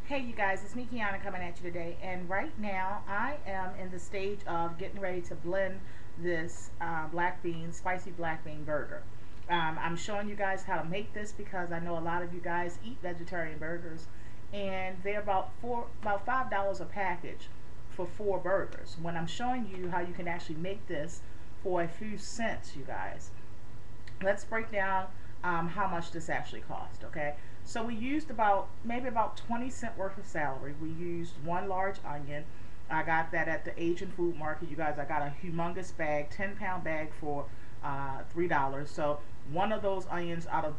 Hey you guys, it's me Kiana coming at you today, and right now I am in the stage of getting ready to blend this spicy black bean burger. I'm showing you guys how to make this because I know a lot of you guys eat vegetarian burgers, and they're about $5 a package for 4 burgers. When I'm showing you how you can actually make this for a few cents, you guys, let's break down how much this actually cost. Okay, so we used maybe about 20 cent worth of celery. We used one large onion. I got that at the Asian food market, you guys. I got a humongous bag, 10-pound bag for $3. So one of those onions out of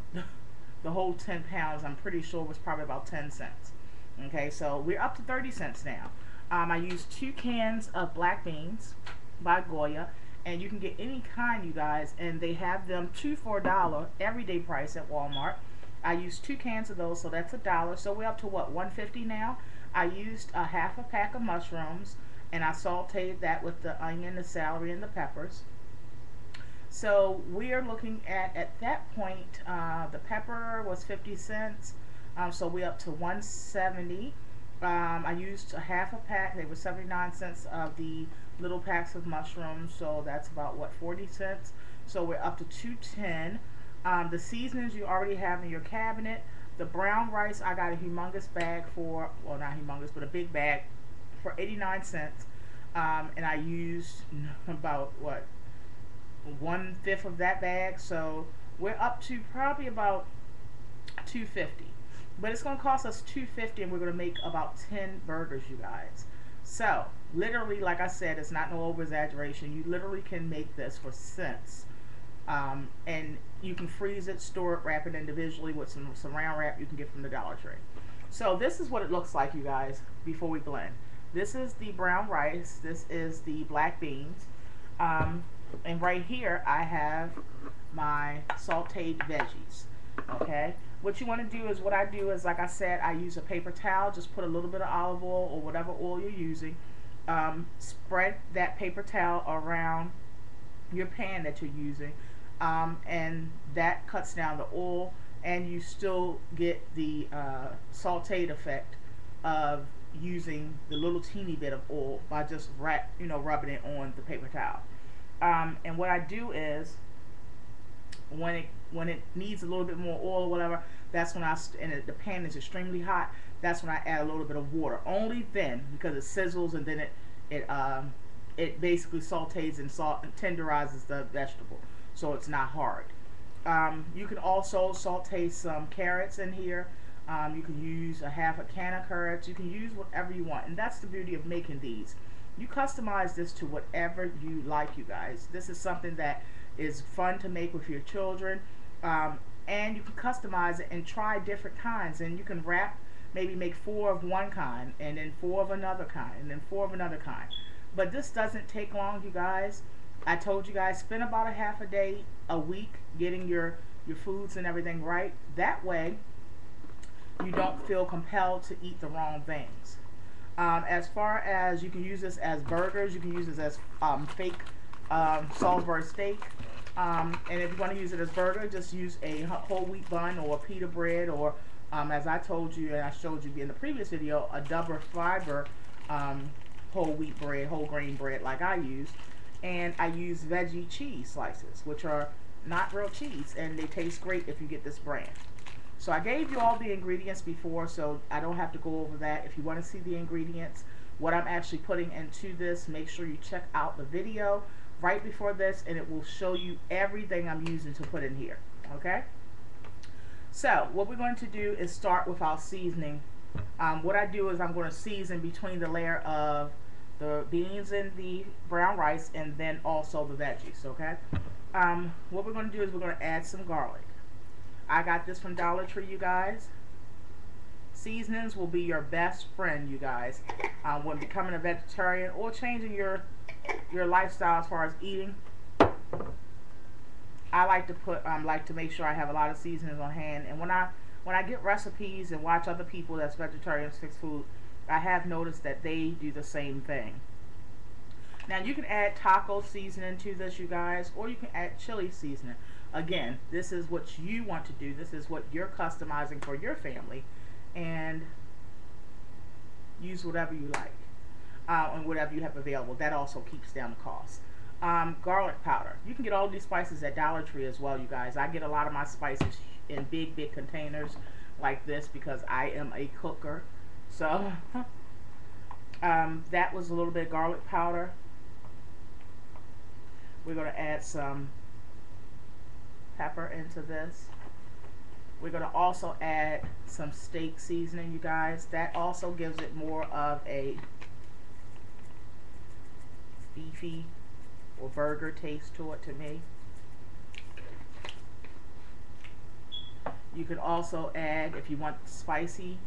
the whole 10 pounds, I'm pretty sure was probably about 10 cents. Okay, so we're up to 30 cents now. I used 2 cans of black beans by Goya, and you can get any kind, you guys, and they have them 2 for $1 everyday price at Walmart. I used 2 cans of those, so that's $1. So we're up to what, 150 now. I used a half a pack of mushrooms, and I sauteed that with the onion, the celery, and the peppers. So we are looking at that point, the pepper was 50 cents, so we're up to 170. I used a half a pack. They were 79 cents of the little packs of mushrooms, so that's about what, 40 cents. So we're up to 210. The seasonings you already have in your cabinet. The brown rice, I got a humongous bag for, well, not humongous, but a big bag for 89 cents. And I used about what, 1/5 of that bag. So we're up to probably about 250. But it's going to cost us 250, and we're going to make about 10 burgers, you guys. So literally, like I said, it's not no over exaggeration. You literally can make this for cents. And you can freeze it, store it, wrap it individually with some saran wrap you can get from the Dollar Tree. So this is what it looks like, you guys, before we blend. This is the brown rice. This is the black beans. And right here I have my sauteed veggies. Okay, what you want to do is, what I do is, like I said, I use a paper towel. Just put a little bit of olive oil or whatever oil you're using. Spread that paper towel around your pan that you're using, and that cuts down the oil, and you still get the sauteed effect of using the little teeny bit of oil by just rubbing it on the paper towel. And what I do is, when it needs a little bit more oil or whatever, that's when the pan is extremely hot. That's when I add a little bit of water. Only then, because it sizzles, and then it basically sautés and tenderizes the vegetable, so it's not hard. You can also saute some carrots in here. You can use a half a can of carrots. You can use whatever you want, and that's the beauty of making these. You customize this to whatever you like, you guys. This is something that is fun to make with your children, and you can customize it and try different kinds, and you can maybe make 4 of one kind, and then 4 of another kind, and then 4 of another kind. But this doesn't take long, you guys. I told you guys, spend about a half a day a week getting your foods and everything right. That way you don't feel compelled to eat the wrong things. As far as, you can use this as burgers, you can use this as fake Salisbury steak. And if you want to use it as burger, just use a whole wheat bun or a pita bread, or as I told you and I showed you in the previous video, a double fiber whole wheat bread, whole grain bread like I use. And I use veggie cheese slices, which are not real cheese, and they taste great if you get this brand. So I gave you all the ingredients before, so I don't have to go over that. If you want to see the ingredients, what I'm actually putting into this, make sure you check out the video right before this, and it will show you everything I'm using to put in here. Okay? So what we're going to do is start with our seasoning. What I do is, I'm going to season between the layer of the beans and the brown rice, and then also the veggies. Okay? What we're going to do is, we're going to add some garlic. I got this from Dollar Tree, you guys. Seasonings will be your best friend, you guys, when becoming a vegetarian or changing your lifestyle as far as eating. I like to make sure I have a lot of seasonings on hand, and when I get recipes and watch other people that's vegetarians fix food, I have noticed that they do the same thing. Now you can add taco seasoning to this, you guys, or you can add chili seasoning. Again, this is what you want to do. This is what you're customizing for your family. And use whatever you like, and whatever you have available. That also keeps down the cost. Garlic powder. You can get all these spices at Dollar Tree as well, you guys. I get a lot of my spices in big containers like this because I am a cooker. So that was a little bit of garlic powder. We're going to add some pepper into this. We're going to also add some steak seasoning, you guys. That also gives it more of a beefy or burger taste to it to me. You can also add, if you want spicy,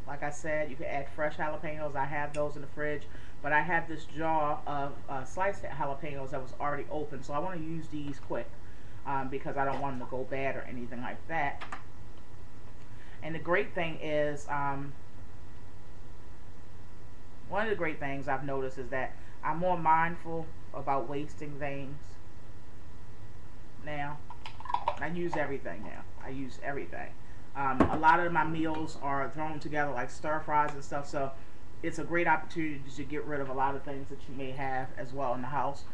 like I said, you can add fresh jalapenos. I have those in the fridge, but I have this jar of sliced jalapenos that was already open, so I want to use these quick because I don't want them to go bad or anything like that. And the great thing is, one of the great things I've noticed is that I'm more mindful about wasting things now. I use everything now. I use everything. A lot of my meals are thrown together like stir fries and stuff, so it's a great opportunity to get rid of a lot of things that you may have as well in the house.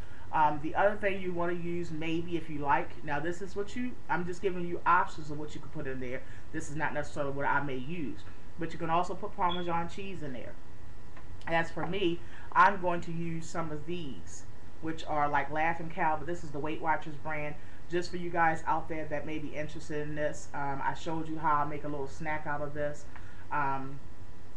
The other thing you want to use, maybe if you like, now this is what I'm just giving you options of what you can put in there. This is not necessarily what I may use, but you can also put Parmesan cheese in there. As for me, I'm going to use some of these, which are like Laughing Cow, but this is the Weight Watchers brand. Just for you guys out there that may be interested in this, I showed you how I make a little snack out of this,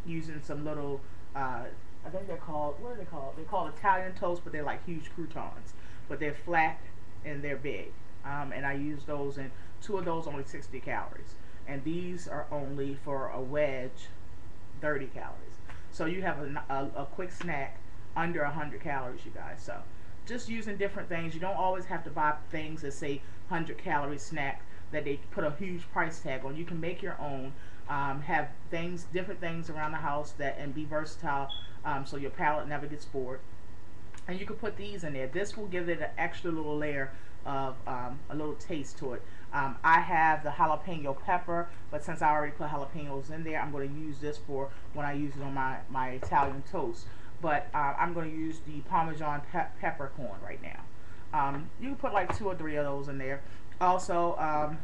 using some little, I think they're called, what are they called? They're called Italian toast, but they're like huge croutons, but they're flat and they're big. And I use those, and 2 of those only 60 calories, and these are only for a wedge 30 calories. So you have a quick snack under 100 calories, you guys. So just using different things. You don't always have to buy things that say 100 calorie snack that they put a huge price tag on. You can make your own, have things, different things around the house that, and be versatile, so your palate never gets bored. And you can put these in there. This will give it an extra little layer of a little taste to it. I have the jalapeno pepper, but since I already put jalapenos in there, I'm going to use this for when I use it on my Italian toast. But I'm going to use the Parmesan peppercorn right now. You can put like 2 or 3 of those in there. Also,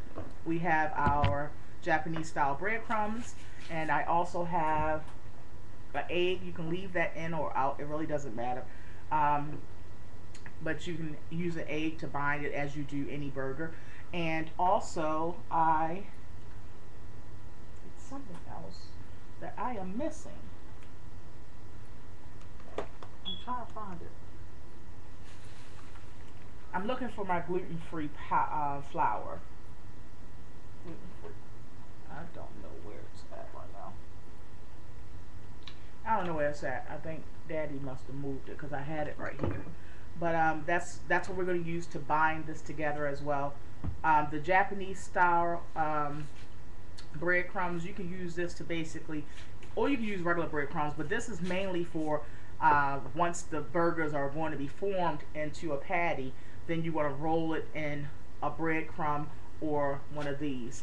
we have our Japanese style breadcrumbs, and I also have an egg. You can leave that in or out, it really doesn't matter. But you can use an egg to bind it as you do any burger. And also, it's something else that I am missing. I'm trying to find it. I'm looking for my gluten-free flour. Gluten-free. I don't know where it's at right now. I don't know where it's at. I think Daddy must have moved it because I had it right here. But that's what we're going to use to bind this together as well. The Japanese style breadcrumbs, you can use this to basically, or you can use regular breadcrumbs, but this is mainly for once the burgers are going to be formed into a patty, then you want to roll it in a breadcrumb or one of these.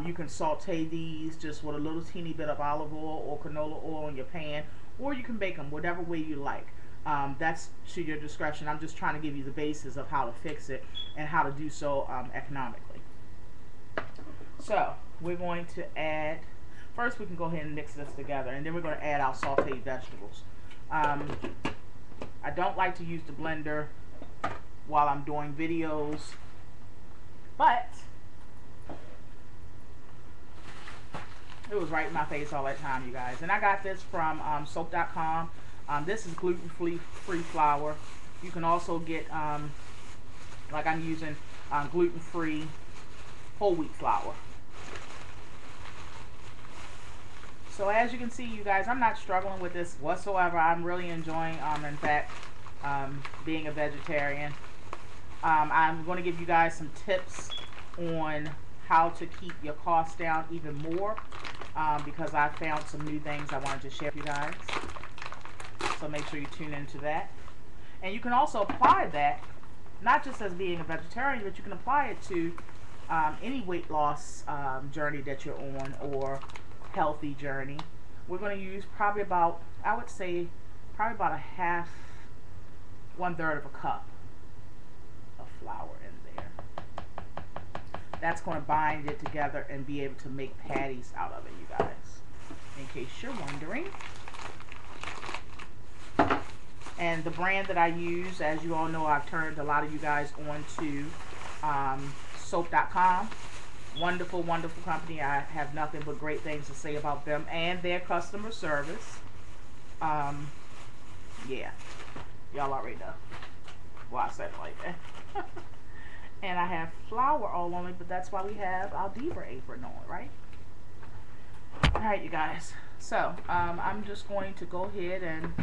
You can saute these just with a little teeny bit of olive oil or canola oil in your pan, or you can bake them whatever way you like. That's to your discretion. I'm just trying to give you the basis of how to fix it and how to do so economically. So we're going to add, first we can go ahead and mix this together, and then we're going to add our sauteed vegetables. I don't like to use the blender while I'm doing videos, but it was right in my face all that time, you guys. And I got this from soap.com. This is gluten-free flour. You can also get, like I'm using gluten-free whole wheat flour. So as you can see, you guys, I'm not struggling with this whatsoever. I'm really enjoying, in fact, being a vegetarian. I'm going to give you guys some tips on how to keep your costs down even more, because I found some new things I wanted to share with you guys. So make sure you tune into that. And you can also apply that, not just as being a vegetarian, but you can apply it to any weight loss journey that you're on, or healthy journey. We're going to use probably about, I would say, probably about a half, 1/3 of a cup of flour in there. That's going to bind it together and be able to make patties out of it, you guys, in case you're wondering. And the brand that I use, as you all know, I've turned a lot of you guys on to soap.com. Wonderful, wonderful company. I have nothing but great things to say about them and their customer service. Yeah, y'all already know why I said it like that. And I have flour all on it, but that's why we have our Diva apron on, right? Alright, you guys. So, I'm just going to go ahead and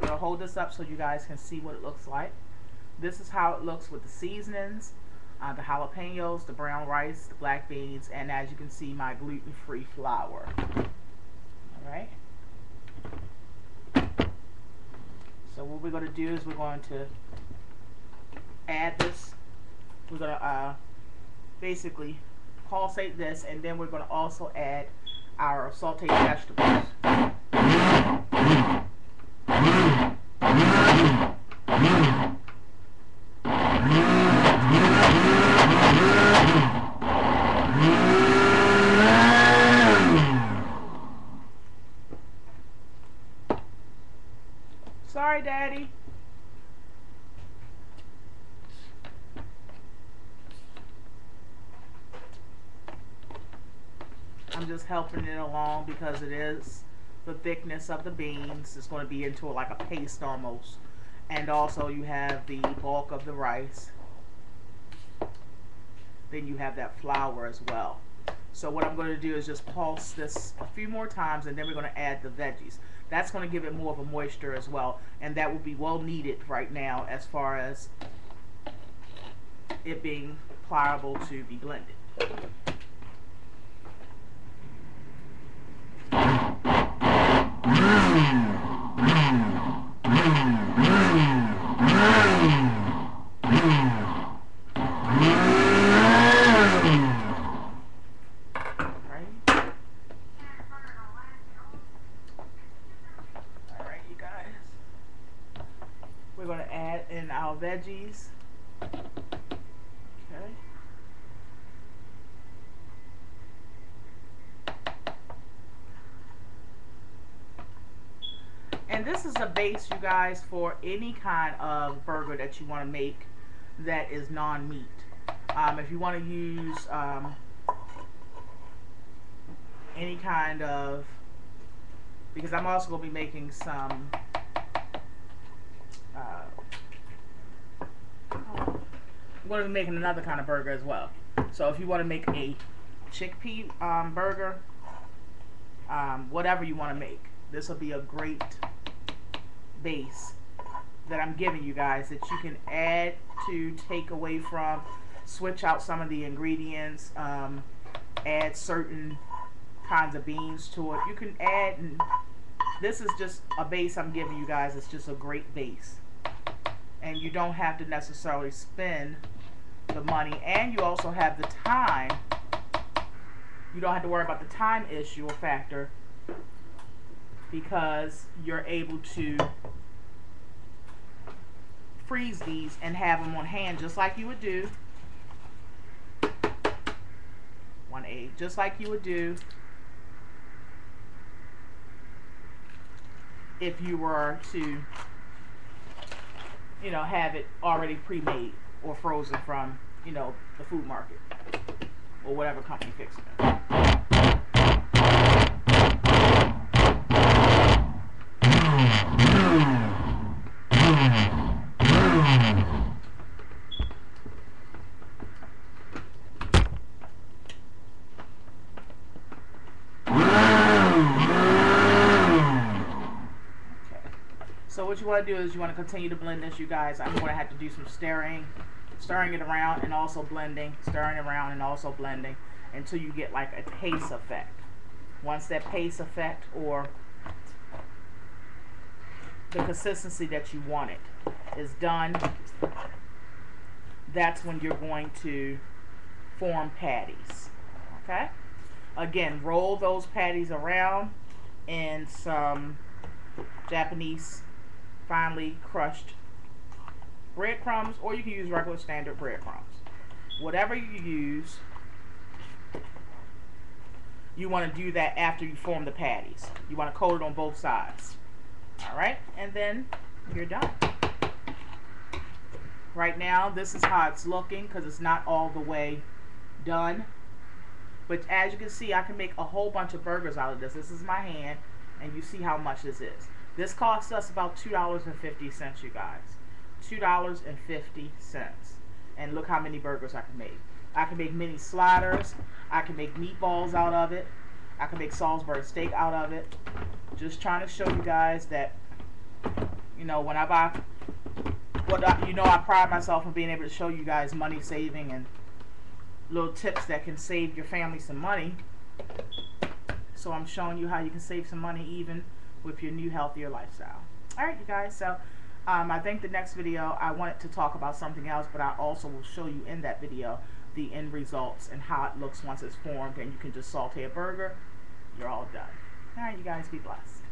hold this up so you guys can see what it looks like. This is how it looks with the seasonings, the jalapenos, the brown rice, the black beans, and as you can see, my gluten-free flour. Alright. So what we're going to do is we're going to add this. We're going to basically pulsate this, and then we're going to also add our sauteed vegetables. Sorry, Daddy. I'm just helping it along because it is the thickness of the beans. It's going to be into like a paste almost. And also you have the bulk of the rice. Then you have that flour as well. So what I'm going to do is just pulse this a few more times, and then we're going to add the veggies. That's going to give it more of a moisture as well, and that will be well needed right now as far as it being pliable to be blended. We're going to add in our veggies. Okay. And this is a base, you guys, for any kind of burger that you want to make that is non-meat. If you want to use any kind of, because I'm also going to be making some I'm going to be making another kind of burger as well. So if you want to make a chickpea burger, whatever you want to make, this will be a great base that I'm giving you guys that you can add to, take away from, switch out some of the ingredients, add certain kinds of beans to it. You can add, and this is just a base I'm giving you guys. It's just a great base. And you don't have to necessarily spend the money, and you also have the time. You don't have to worry about the time issue or factor, because you're able to freeze these and have them on hand just like you would do. 1/8, just like you would do if you were to, you know, have it already pre-made or frozen from, you know, the food market or whatever company fixing it. So what you want to do is you want to continue to blend this, you guys. I'm going to have to do some stirring it around and also blending, stirring around and also blending until you get like a paste effect. Once that paste effect or the consistency that you want it is done, that's when you're going to form patties. Okay? Again, roll those patties around in some Japanese finely crushed breadcrumbs, or you can use regular standard breadcrumbs. Whatever you use, you want to do that after you form the patties. You want to coat it on both sides. Alright, and then you're done. Right now, this is how it's looking because it's not all the way done. But as you can see, I can make a whole bunch of burgers out of this. This is my hand, and you see how much this is. This costs us about $2.50, you guys. $2.50. And look how many burgers I can make. I can make mini sliders. I can make meatballs out of it. I can make Salisbury steak out of it. Just trying to show you guys that, you know, whenever I pride myself on being able to show you guys money saving and little tips that can save your family some money. So I'm showing you how you can save some money even with your new healthier lifestyle. Alright, you guys, so I think the next video I wanted to talk about something else, but I also will show you in that video the end results and how it looks once it's formed, and you can just saute a burger. You're all done. Alright, you guys, be blessed.